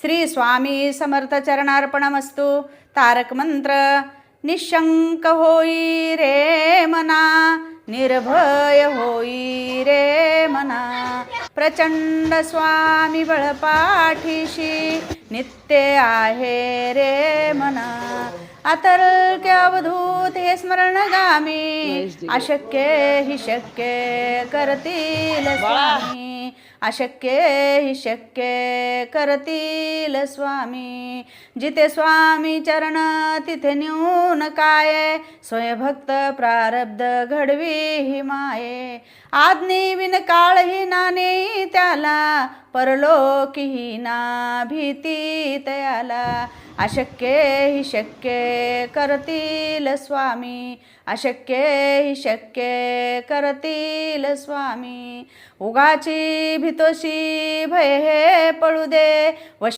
श्री स्वामी समर्थ चरणार्पणमस्तु. तारक मंत्र. निशंक होई रे मना, निर्भय होई रे मना. प्रचंड स्वामी बळपाठीशी, नित्य आहे रे मना. अतर्क्य अवधूत हे स्मरणगामी, अशक्य हि शक्य करतील स्वामी. अशक्य हि शक्य करतील स्वामी. जिथे स्वामी चरण तिथे न्यून काय, स्वयंभक्त प्रारब्ध घडवी हि माये. आज्ञे विन काळही नाने त्याला, परलोकीही ना भीती तयाला. अशक्य हि शक्य करतील स्वामी. अशक्य हि शक्य करतील स्वामी. उगाची भितोशी भय हे पळू दे,